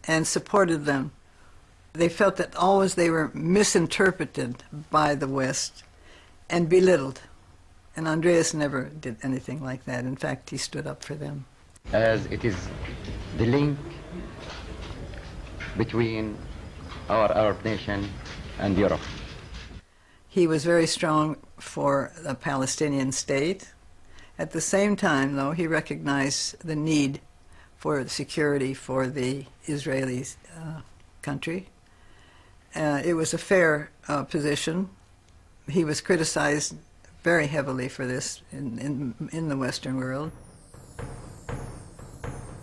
and supported them. They felt that always they were misinterpreted by the West and belittled. And Andreas never did anything like that. In fact, he stood up for them. As it is the link between our Arab nation and Europe. He was very strong for the Palestinian state. At the same time, though, he recognized the need for security for the Israeli country. It was a fair position. He was criticized very heavily for this in the Western world.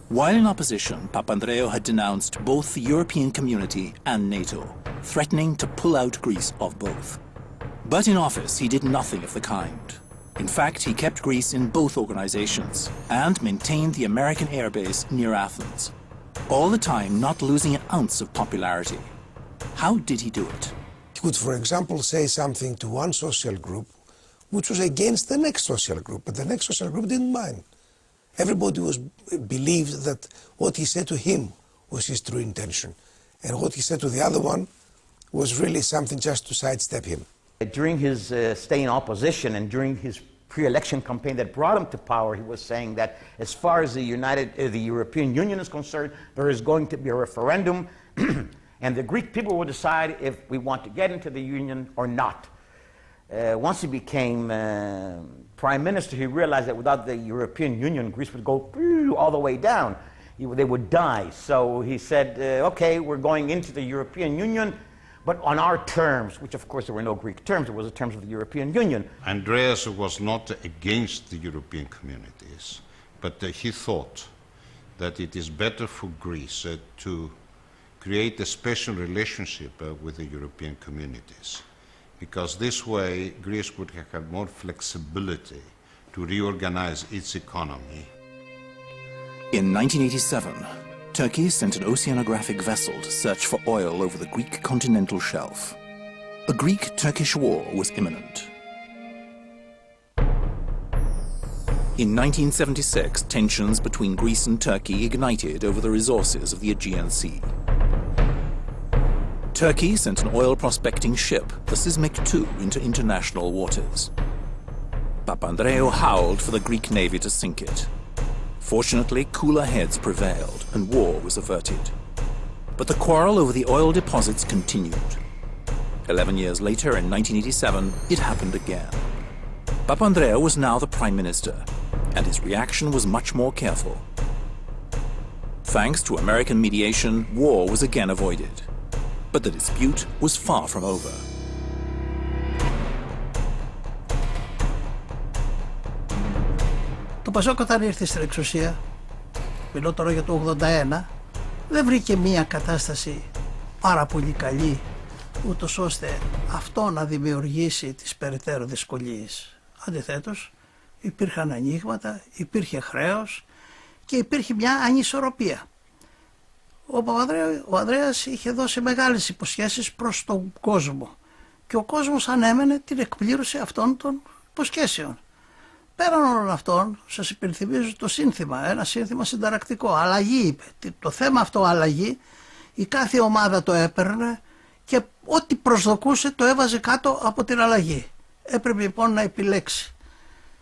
While in opposition, Papandreou had denounced both the European community and NATO, threatening to pull out Greece of both. But in office, he did nothing of the kind. In fact, he kept Greece in both organizations and maintained the American airbase near Athens, all the time not losing an ounce of popularity. How did he do it? He could, for example, say something to one social group which was against the next social group, but the next social group didn't mind. Everybody believed that what he said to him was his true intention, and what he said to the other one was really something just to sidestep him. During his stay in opposition and during his pre-election campaign that brought him to power, he was saying that as far as the European Union is concerned, there is going to be a referendum, and the Greek people will decide if we want to get into the Union or not. Once he became prime minister, he realized that without the European Union, Greece would go all the way down. They would die. So he said, okay, we're going into the European Union, but on our terms, which of course there were no Greek terms, it was the terms of the European Union. Andreas was not against the European communities, but he thought that it is better for Greece to create a special relationship with the European communities, because this way Greece would have had more flexibility to reorganize its economy. In 1987, Turkey sent an oceanographic vessel to search for oil over the Greek continental shelf. A Greek-Turkish war was imminent. In 1976, tensions between Greece and Turkey ignited over the resources of the Aegean Sea. Turkey sent an oil prospecting ship, the Sismic II, into international waters. Papandreou howled for the Greek navy to sink it. Fortunately, cooler heads prevailed and war was averted. But the quarrel over the oil deposits continued. 11 years later, in 1987, it happened again. Papandreou was now the prime minister, and his reaction was much more careful. Thanks to American mediation, war was again avoided. But the dispute was far from over. Το ΠΑΣΟΚ όταν ήρθε στην εξουσία, μιλώ τώρα για το 81, δεν βρήκε μία κατάσταση πάρα πολύ καλή, ούτως ώστε αυτό να δημιουργήσει τις περαιτέρω δυσκολίες. Αντιθέτως, υπήρχαν ανοίγματα, υπήρχε χρέος και υπήρχε μια ανισορροπία. Ο Ανδρέας είχε δώσει μεγάλες υποσχέσεις προς τον κόσμο και ο κόσμος ανέμενε την εκπλήρωση αυτών των υποσχέσεων. Πέραν όλων αυτών, σας υπενθυμίζω το σύνθημα, ένα σύνθημα συνταρακτικό. Αλλαγή είπε. Το θέμα αυτό, αλλαγή, η κάθε ομάδα το έπαιρνε και ό,τι προσδοκούσε το έβαζε κάτω από την αλλαγή. Έπρεπε λοιπόν να επιλέξει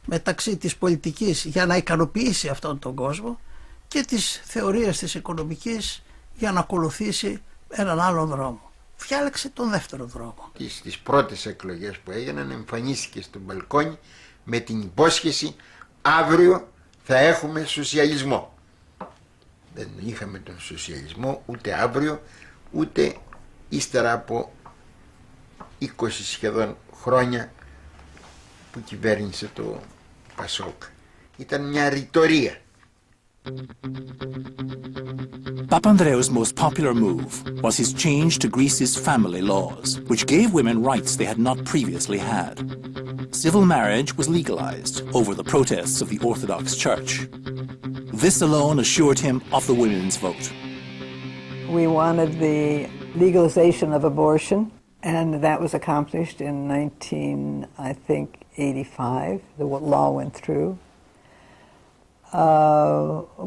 μεταξύ της πολιτικής για να ικανοποιήσει αυτόν τον κόσμο και της θεωρίας της οικονομικής για να ακολουθήσει έναν άλλον δρόμο. Διάλεξε τον δεύτερο δρόμο. Στις πρώτες εκλογές που έγιναν εμφανίστηκε στο μπαλκόνι με την υπόσχεση αύριο θα έχουμε σοσιαλισμό. Δεν είχαμε τον σοσιαλισμό ούτε αύριο ούτε ύστερα από 20 σχεδόν χρόνια που κυβέρνησε το ΠΑΣΟΚ. Ήταν μια ρητορία. Papandreou's most popular move was his change to Greece's family laws, which gave women rights they had not previously had. Civil marriage was legalized over the protests of the Orthodox Church. This alone assured him of the women's vote. We wanted the legalization of abortion, and that was accomplished in 1985. The law went through.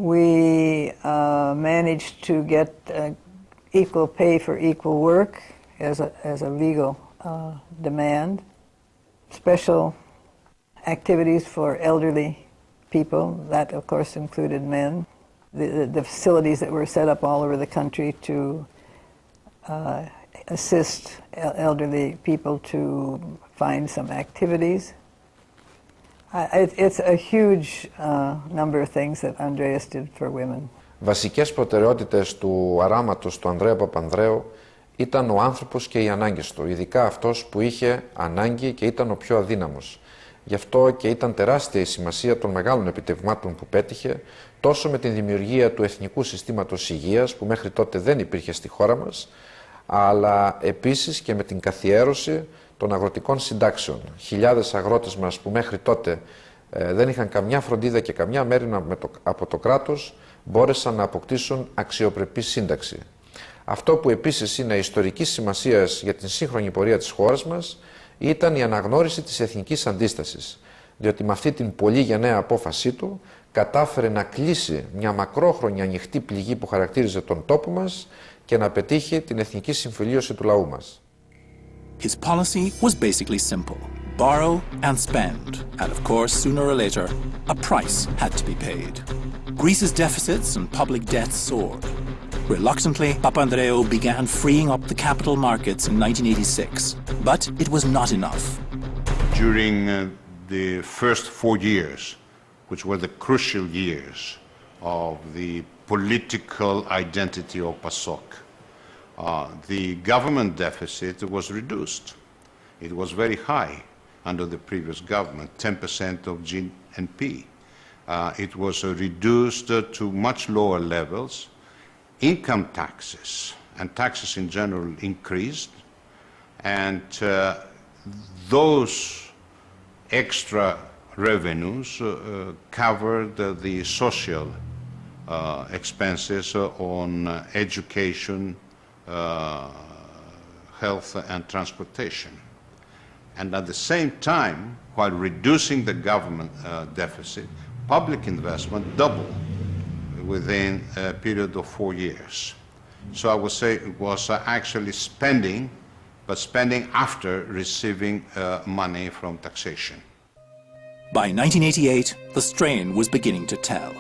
We managed to get equal pay for equal work as a legal demand. Special activities for elderly people, that of course included men. The facilities that were set up all over the country to assist elderly people to find some activities. It's a huge number of things that Andreas did for women. Βασικές προτεραιότητες του αράματος του Ανδρέα Παπανδρέου ήταν ο άνθρωπος και οι ανάγκες του, ειδικά αυτός που είχε ανάγκη και ήταν ο πιο αδύναμος. Γι' αυτό και ήταν τεράστια η σημασία των μεγάλων επιτευγμάτων που πέτυχε, τόσο με την δημιουργία του Εθνικού Συστήματος Υγείας, που μέχρι τότε δεν υπήρχε στη χώρα μας, αλλά επίσης και με την καθιέρωση των αγροτικών συντάξεων. Χιλιάδες αγρότες μας που μέχρι τότε δεν είχαν καμιά φροντίδα και καμιά μέρημνα από το κράτος, μπόρεσαν να αποκτήσουν αξιοπρεπή σύνταξη. Αυτό που επίσης είναι ιστορικής σημασίας για την σύγχρονη πορεία της χώρας μας ήταν η αναγνώριση της εθνικής αντίστασης, διότι με αυτή την πολύ γενναία απόφασή του κατάφερε να κλείσει μια μακρόχρονη ανοιχτή πληγή που χαρακτήριζε τον τόπο μας και να πετύχει την εθνική συμφιλίωση του λαού μας. His policy was basically simple. Borrow and spend. And of course, sooner or later, a price had to be paid. Greece's deficits and public debt soared. Reluctantly, Papandreou began freeing up the capital markets in 1986. But it was not enough. During the first 4 years, which were the crucial years of the political identity of PASOK, the government deficit was reduced. It was very high under the previous government, 10% of GNP. It was reduced to much lower levels. Income taxes and taxes in general increased, and those extra revenues covered the social expenses on education, health and transportation. And at the same time, while reducing the government deficit, public investment doubled within a period of 4 years. So I would say it was actually spending, but spending after receiving money from taxation. By 1988, the strain was beginning to tell.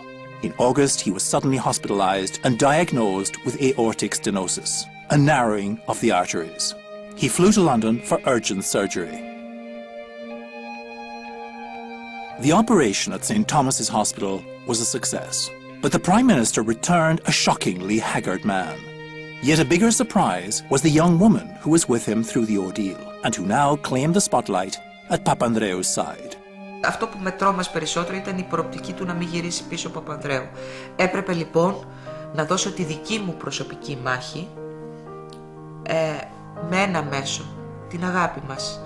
In August, he was suddenly hospitalized and diagnosed with aortic stenosis, a narrowing of the arteries. He flew to London for urgent surgery. The operation at St. Thomas's Hospital was a success, but the Prime Minister returned a shockingly haggard man. Yet a bigger surprise was the young woman who was with him through the ordeal, and who now claimed the spotlight at Papandreou's side. Αυτό που με τρόμασε περισσότερο ήταν η προοπτική του να μην γυρίσει πίσω ο Παπανδρέου. Έπρεπε λοιπόν να δώσω τη δική μου προσωπική μάχη με ένα μέσο, την αγάπη μας,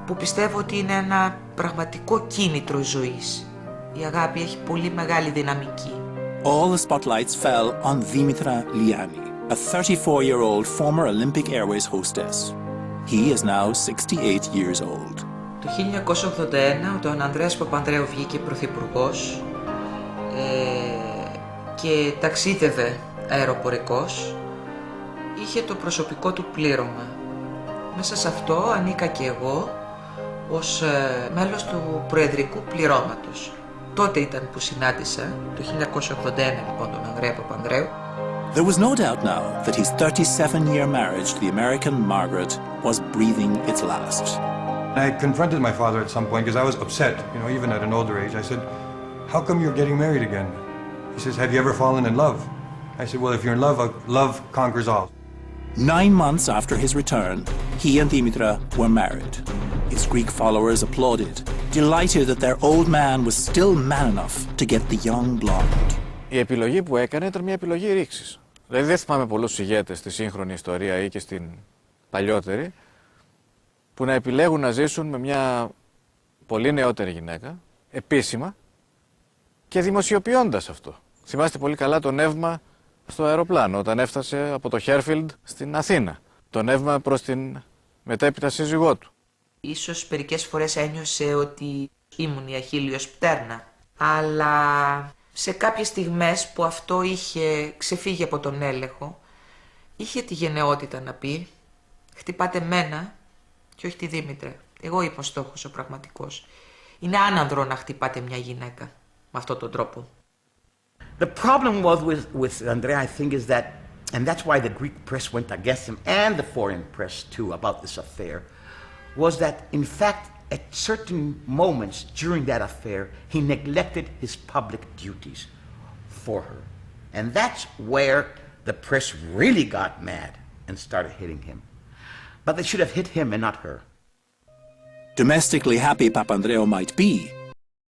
που πιστεύω ότι είναι ένα πραγματικό κίνητρο ζωής. Η αγάπη έχει πολύ μεγάλη δυναμική. All the spotlights fell on Dimitra Liani, a 34-year-old former Olympic Airways hostess. He is now 68 years old. Το 1981 ο Ανδρέας Παπανδρέου βγήκε πρωθυπουργός και ταξίδευε αεροπορικός. Είχε το προσωπικό του πλήρωμα. Μέσα σε αυτό ανήκα και εγώ ως μέλος του προεδρικού πληρώματος. Τότε ήταν που συνάντησα, το 1981 λοιπόν, τον Ανδρέα Παπανδρέου. There was no doubt now that his 37-year marriage to the American Margaret was breathing its last. I confronted my father at some point because I was upset, you know, even at an older age. I said, "How come you're getting married again?" He says, "Have you ever fallen in love?" I said, "Well, if you're in love, love conquers all." 9 months after his return, he and Dimitra were married. His Greek followers applauded, delighted that their old man was still man enough to get the young blonde. Η επιλογή που έκανε ήταν μια επιλογή ρήξης. Δηλαδή δεν θυμάμαι πολλούς ηγέτες στη σύγχρονη ιστορία ή και στην παλιότερη που να επιλέγουν να ζήσουν με μια πολύ νεότερη γυναίκα, επίσημα και δημοσιοποιώντας αυτό. Θυμάστε πολύ καλά το νεύμα στο αεροπλάνο όταν έφτασε από το Χέρφιλντ στην Αθήνα. Το νεύμα προς την μετέπειτα σύζυγό του. Ίσως μερικές φορές ένιωσε ότι ήμουν η αχίλιος πτέρνα. Αλλά σε κάποιες στιγμές που αυτό είχε ξεφύγει από τον έλεγχο, είχε τη γενναιότητα να πει «Χτυπάτε μένα και όχι τη Δήμητρα. Εγώ είμαι ο στόχος ο πραγματικός. Είναι άνανδρο να χτυπάτε μια γυναίκα με αυτόν τον τρόπο». The problem was with Andrea, I think, is that, and that's why the Greek press went against him, and the foreign press too, about this affair, was that, in fact, at certain moments during that affair, he neglected his public duties for her. And that's where the press really got mad and started hitting him. But they should have hit him and not her. Domestically happy Papandreou might be,